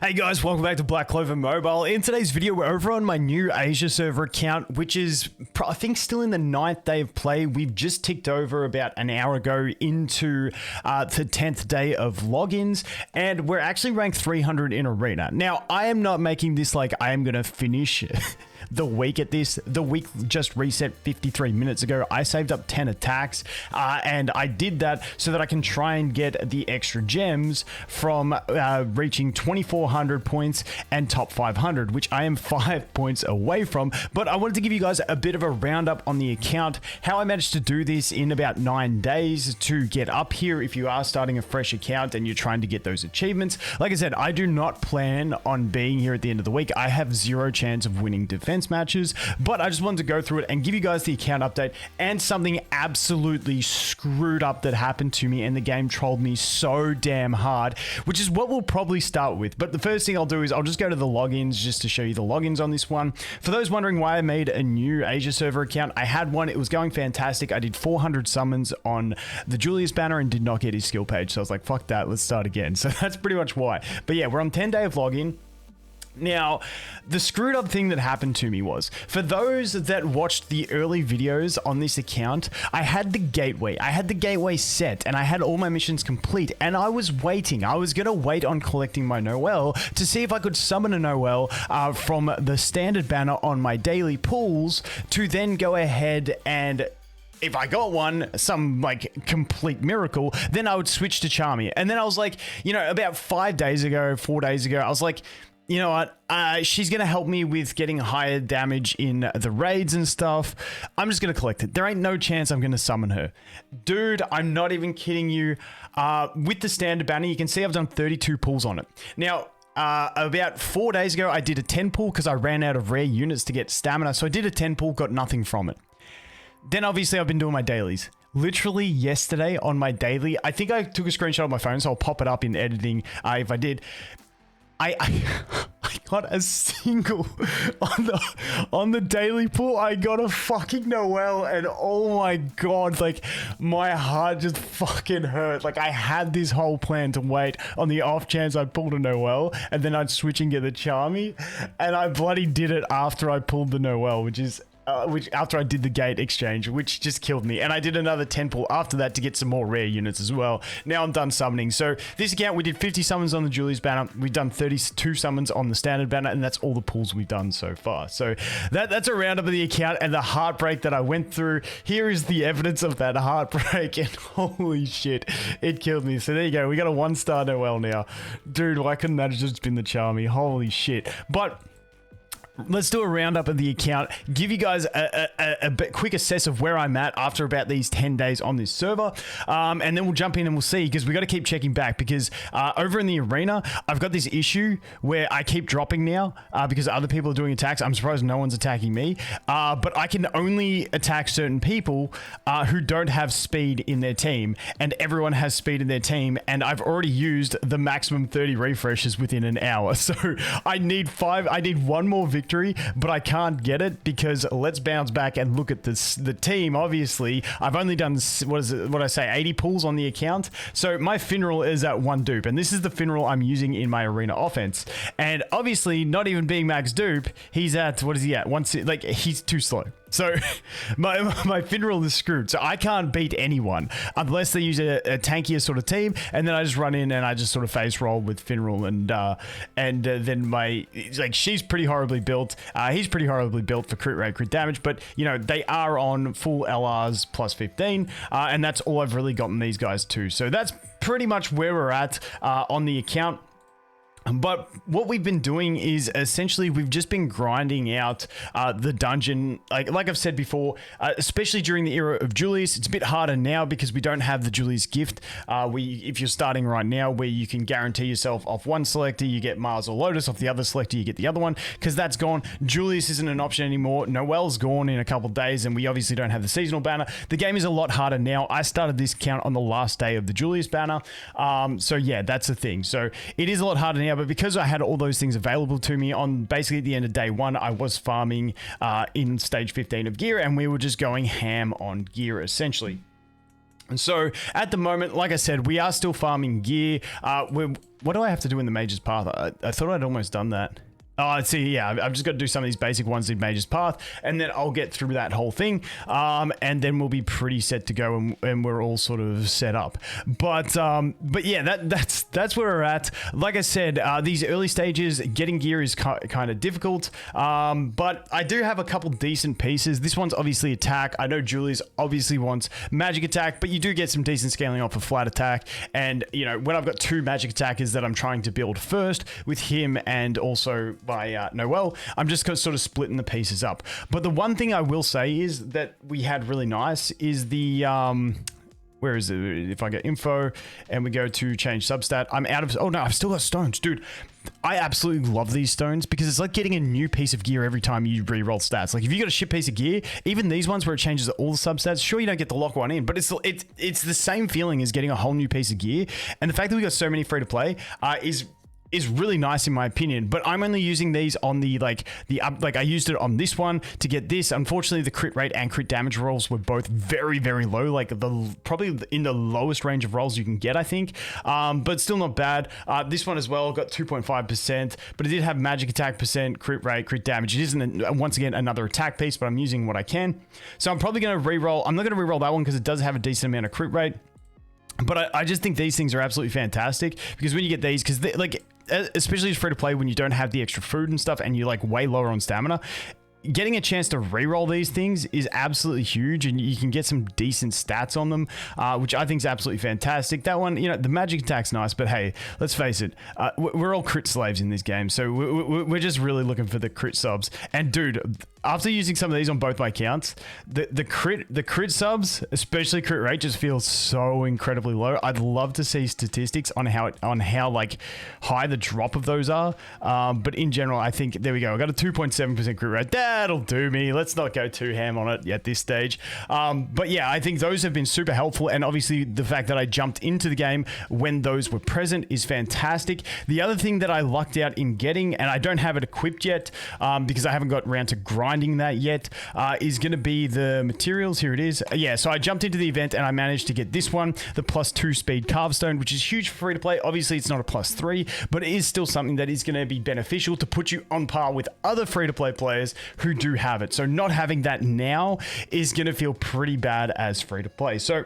Hey guys, welcome back to Black Clover Mobile. In today's video, we're over on my new Asia server account, which is, I think, still in the 9th day of play. We've just ticked over about an hour ago into the 10th day of logins, and we're actually ranked 300 in Arena. Now, I am not making this like I am going to finish the week at this. The week just reset 53 minutes ago. I saved up 10 attacks, and I did that so that I can try and get the extra gems from reaching 2,400 points and top 500, which I am 5 points away from. But I wanted to give you guys a bit of a roundup on the account, how I managed to do this in about 9 days to get up here if you are starting a fresh account and you're trying to get those achievements. Like I said, I do not plan on being here at the end of the week. I have zero chance of winning defense matches, but I just wanted to go through it and give you guys the account update and something absolutely screwed up that happened to me, and the game trolled me so damn hard, which is what we'll probably start with. But the first thing I'll do is I'll just go to the logins just to show you the logins on this one. For those wondering why I made a new Asia server account, I had one, it was going fantastic. I did 400 summons on the Julius banner and did not get his skill page, so I was like, fuck that, let's start again. So that's pretty much why. But yeah, we're on 10 day of login. Now, the screwed up thing that happened to me was, for those that watched the early videos on this account, I had the gateway. I had the gateway set and I had all my missions complete, and I was waiting. I was going to wait on collecting my Noel to see if I could summon a Noel from the standard banner on my daily pools to then go ahead and, if I got one, some like complete miracle, then I would switch to Charmy. And then I was like, you know, about 4 days ago, I was like, you know what, she's going to help me with getting higher damage in the raids and stuff. I'm just going to collect it. There ain't no chance I'm going to summon her. Dude, I'm not even kidding you. With the standard banner, you can see I've done 32 pulls on it. Now, about 4 days ago, I did a 10 pull because I ran out of rare units to get stamina. So I did a 10 pull, got nothing from it. Then obviously I've been doing my dailies. Literally yesterday on my daily, I think I took a screenshot of my phone, so I'll pop it up in editing if I did. I got a single on the daily pool. I got a fucking Noel, and oh my god, like my heart just fucking hurt. Like I had this whole plan to wait on the off chance I pulled a Noel and then I'd switch and get the Charmy, and I bloody did it after I pulled the Noel, which after I did the gate exchange, which just killed me. And I did another 10 pull after that to get some more rare units as well. Now I'm done summoning. So this account, we did 50 summons on the Julius banner. We've done 32 summons on the standard banner, and that's all the pulls we've done so far. So that's a roundup of the account and the heartbreak that I went through. Here is the evidence of that heartbreak, and holy shit, it killed me. So there you go. We got a 1-star Noel now. Dude, why couldn't that have just been the Charmy? Holy shit. But let's do a roundup of the account, give you guys a bit quick assess of where I'm at after about these 10 days on this server, and then we'll jump in and we'll see, because we got to keep checking back, because over in the arena, I've got this issue where I keep dropping now because other people are doing attacks. I'm surprised no one's attacking me, but I can only attack certain people who don't have speed in their team, and everyone has speed in their team, and I've already used the maximum 30 refreshes within an hour. So I need one more victory, but I can't get it because let's bounce back and look at this. The team, obviously, I've only done, what I say, 80 pulls on the account. So my Finral is at 1 dupe, and this is the Finral I'm using in my arena offense. And obviously, not even being max dupe, he's at, what is he at? Like, he's too slow. So my Finral is screwed. So I can't beat anyone unless they use a tankier sort of team, and then I just run in and I just sort of face roll with Finral, and then she's pretty horribly built. He's pretty horribly built for crit rate, crit damage, but you know they are on full LRs plus 15, and that's all I've really gotten these guys to. So that's pretty much where we're at on the account. But what we've been doing is essentially we've just been grinding out the dungeon. Like I've said before, especially during the era of Julius, it's a bit harder now because we don't have the Julius gift. If you're starting right now, where you can guarantee yourself off one selector, you get Mars or Lotus. Off the other selector, you get the other one, because that's gone. Julius isn't an option anymore. Noel's gone in a couple of days, and we obviously don't have the seasonal banner. The game is a lot harder now. I started this count on the last day of the Julius banner. So yeah, that's the thing. So it is a lot harder now. But because I had all those things available to me on basically at the end of day 1, I was farming in stage 15 of gear, and we were just going ham on gear essentially. So at the moment, like I said, we are still farming gear. What do I have to do in the Mage's Path? I thought I'd almost done that. Oh, see, yeah, I've just got to do some of these basic ones in Mage's Path, and then I'll get through that whole thing, and then we'll be pretty set to go, and we're all sort of set up. But yeah, that's where we're at. Like I said, these early stages, getting gear is kind of difficult, but I do have a couple decent pieces. This one's obviously attack. I know Julius obviously wants magic attack, but you do get some decent scaling off of flat attack, and, you know, when I've got two magic attackers that I'm trying to build first with him and also by Noel, I'm just sort of splitting the pieces up. But the one thing I will say is that we had really nice is the where is it? If I get info and we go to change substat, I'm out of, oh no, I've still got stones, dude. I absolutely love these stones because it's like getting a new piece of gear every time you re-roll stats. Like if you got a shit piece of gear, even these ones where it changes all the substats, sure, you don't get the lock one in, but it's the same feeling as getting a whole new piece of gear. And the fact that we got so many free to play is really nice in my opinion, but I'm only using these on the like I used it on this one to get this. Unfortunately, the crit rate and crit damage rolls were both very, very low, like probably in the lowest range of rolls you can get, I think, but still not bad. This one as well got 2.5%, but it did have magic attack percent, crit rate, crit damage. It isn't once again another attack piece, but I'm using what I can. So I'm probably going to re-roll. I'm not going to re-roll that one because it does have a decent amount of crit rate. But I just think these things are absolutely fantastic because when you get these, because like, especially as free to play when you don't have the extra food and stuff and you're like way lower on stamina, getting a chance to re-roll these things is absolutely huge, and you can get some decent stats on them, which I think is absolutely fantastic. That one, you know, the magic attack's nice, but hey, let's face it, we're all crit slaves in this game, so we're just really looking for the crit subs. And dude, after using some of these on both my accounts, the crit subs, especially crit rate, just feels so incredibly low. I'd love to see statistics on how like high the drop of those are, but in general, I think there we go. I got a 2.7% crit rate. That'll do me. Let's not go too ham on it at this stage. But yeah, I think those have been super helpful, and obviously the fact that I jumped into the game when those were present is fantastic. The other thing that I lucked out in getting, and I don't have it equipped yet because I haven't got around to grinding that yet, is going to be the materials. Here it is. Yeah, so I jumped into the event and I managed to get this one, the +2 speed carve stone, which is huge for free to play. Obviously it's not a +3, but it is still something that is going to be beneficial to put you on par with other free to play players who do have it. So not having that now is going to feel pretty bad as free to play. So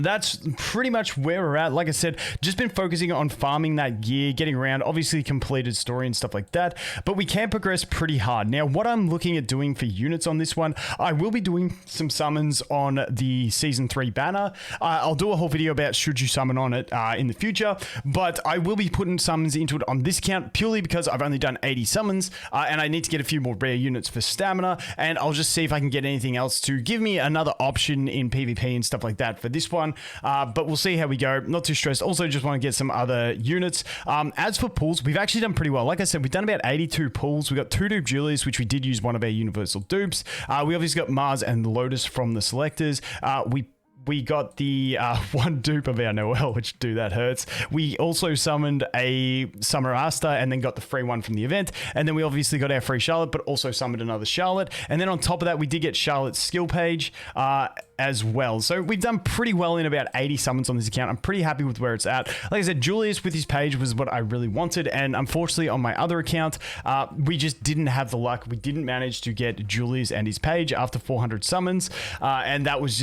that's pretty much where we're at. Like I said, just been focusing on farming that gear, getting around, obviously completed story and stuff like that, but we can progress pretty hard. Now, what I'm looking at doing for units on this one, I will be doing some summons on the Season 3 banner. I'll do a whole video about should you summon on it in the future, but I will be putting summons into it on this account purely because I've only done 80 summons, and I need to get a few more rare units for stamina, and I'll just see if I can get anything else to give me another option in PvP and stuff like that for this one. But we'll see how we go. Not too stressed. Also, just want to get some other units. As for pulls, we've actually done pretty well. Like I said, we've done about 82 pulls. We got 2 dupe Julius, which we did use one of our universal dupes. We obviously got Mars and Lotus from the selectors. We got the one dupe of our Noel, which, dude, that hurts. We also summoned a Summer Asta and then got the free one from the event. And then we obviously got our free Charlotte, but also summoned another Charlotte. And then on top of that, we did get Charlotte's skill page as well. So we've done pretty well in about 80 summons on this account. I'm pretty happy with where it's at. Like I said, Julius with his page was what I really wanted. And unfortunately on my other account, we just didn't have the luck. We didn't manage to get Julius and his page after 400 summons. And that was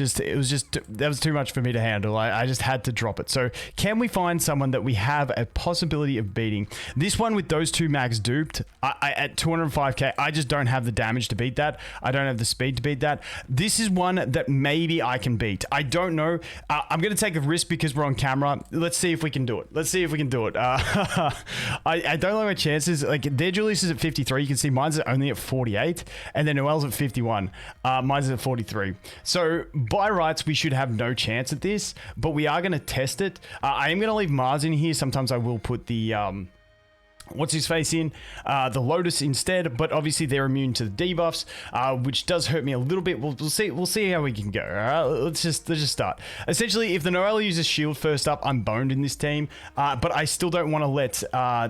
too much for me to handle. I just had to drop it. So can we find someone that we have a possibility of beating? This one with those 2 max duped at 205k, I just don't have the damage to beat that. I don't have the speed to beat that. This is one that maybe I can beat. I don't know. I'm going to take a risk because we're on camera. Let's see if we can do it. I don't like my chances. Like, their Julius is at 53. You can see mine's only at 48. And then Noel's at 51. Mine's at 43. So by rights, we should have no chance at this, but we are going to test it. I am going to leave Mars in here. Sometimes I will put the what's his face in the Lotus instead, but obviously they're immune to the debuffs, which does hurt me a little bit. We'll see how we can go. All right, let's just start. Essentially, if the Noelle uses shield first up, I'm boned in this team, but I still don't want to let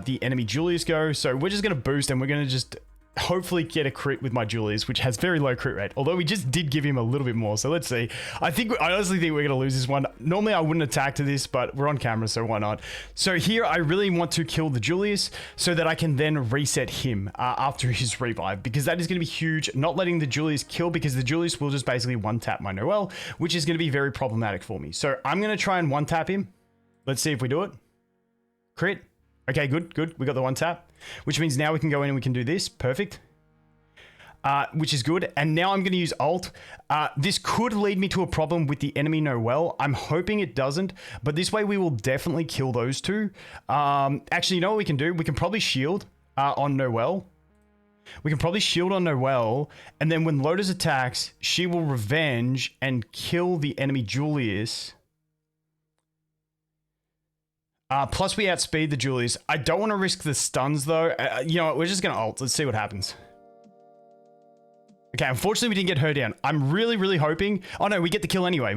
the enemy Julius go, so we're just going to boost and we're going to just hopefully get a crit with my Julius, which has very low crit rate. Although we just did give him a little bit more. So let's see. I honestly think we're going to lose this one. Normally I wouldn't attack to this, but we're on camera, so why not? So here I really want to kill the Julius so that I can then reset him after his revive, because that is going to be huge. Not letting the Julius kill, because the Julius will just basically one-tap my Noel, which is going to be very problematic for me. So I'm going to try and one-tap him. Let's see if we do it. Crit. Okay, good. We got the one-tap, which means now we can go in and we can do this. Perfect. Which is good. And now I'm going to use ult. This could lead me to a problem with the enemy Noel. I'm hoping it doesn't, but this way we will definitely kill those two. Actually, you know what we can do? We can probably shield on Noel. We can probably shield on Noel, and then when Lotus attacks, she will revenge and kill the enemy Julius. Plus we outspeed the Julius. I don't want to risk the stuns though. You know what? We're just going to ult. Let's see what happens. Okay, unfortunately we didn't get her down. I'm really hoping. Oh no, we get the kill anyway.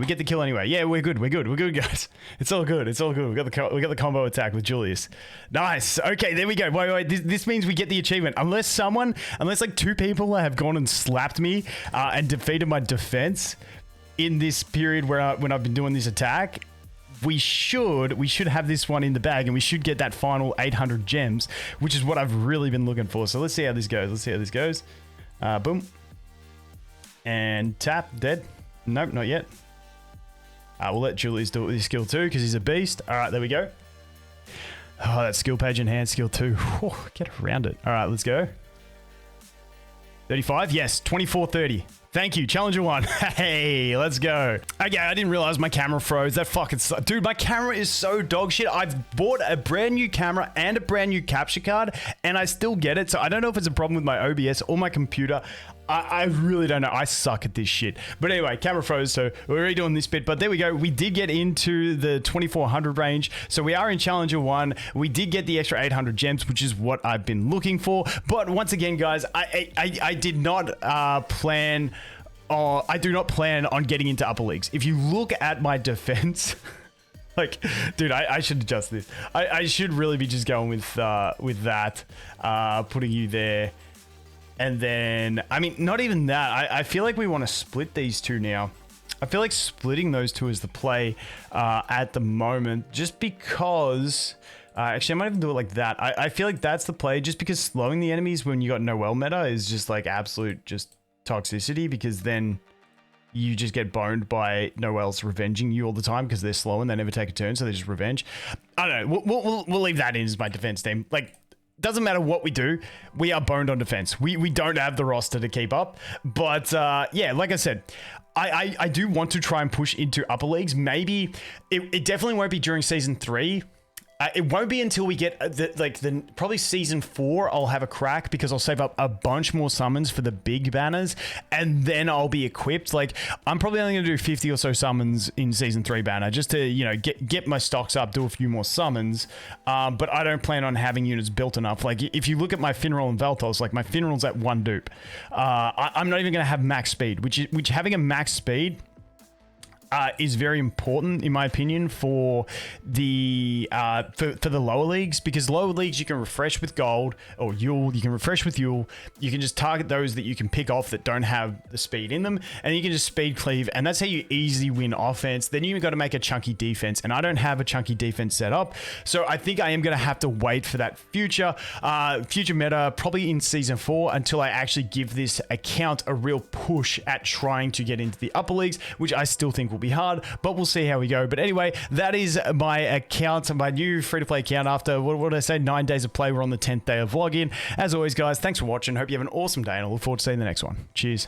Yeah, we're good, guys. It's all good. We got the combo attack with Julius. Nice. Okay, there we go. Wait. This means we get the achievement. Unless like 2 people have gone and slapped me and defeated my defense in this period when I've been doing this attack. We should have this one in the bag, and we should get that final 800 gems, which is what I've really been looking for. So let's see how this goes. Boom. And tap, dead. Nope, not yet. We'll let Julius do it with his skill 2 because he's a beast. All right, there we go. Oh, that skill page enhanced skill 2. Whew, get around it. All right, let's go. 35, yes, 24:30. Thank you, Challenger 1. Hey, let's go. Okay, I didn't realize my camera froze. That fucking sucks. Dude, my camera is so dog shit. I've bought a brand new camera and a brand new capture card, and I still get it. So I don't know if it's a problem with my OBS or my computer. I really don't know. I suck at this shit. But anyway, camera froze, so we're redoing this bit. But there we go. We did get into the 2400 range. So we are in Challenger 1. We did get the extra 800 gems, which is what I've been looking for. But once again, guys, I did not plan... I do not plan on getting into upper leagues. If you look at my defense... Like, dude, I should adjust this. I should really be just going with that. Putting you there. And then, I mean, not even that. I feel like we want to split these two now. I feel like splitting those two is the play at the moment. Just because... actually, I might even do it like that. I feel like that's the play. Just because slowing the enemies when you got Noel meta is just like absolute just toxicity. Because then you just get boned by Noel's revenging you all the time. Because they're slow and they never take a turn. So they just revenge. I don't know. We'll leave that in as my defense team. Like... Doesn't matter what we do, we are boned on defense. We don't have the roster to keep up. But yeah, like I said, I do want to try and push into upper leagues. Maybe it definitely won't be during season 3. It won't be until we get probably season 4. I'll have a crack because I'll save up a bunch more summons for the big banners, and then I'll be equipped. Like I'm probably only gonna do 50 or so summons in season 3 banner just to get my stocks up, do a few more summons. But I don't plan on having units built enough. Like if you look at my Finral and Veltos, like my Finral's at 1 dupe. I'm not even gonna have max speed, which having a max speed is very important in my opinion for the for the lower leagues, because lower leagues you can refresh with gold or Yule, you can refresh with Yule, you can just target those that you can pick off that don't have the speed in them, and you can just speed cleave, and that's how you easily win offense. Then you've got to make a chunky defense, and I don't have a chunky defense set up, so I think I am going to have to wait for that future meta, probably in season 4, until I actually give this account a real push at trying to get into the upper leagues, which I still think will be hard, but we'll see how we go. But anyway, that is my account, my new free-to-play account after, what did I say, 9 days of play. We're on the 10th day of login. As always, guys, thanks for watching. Hope you have an awesome day, and I look forward to seeing the next one. Cheers.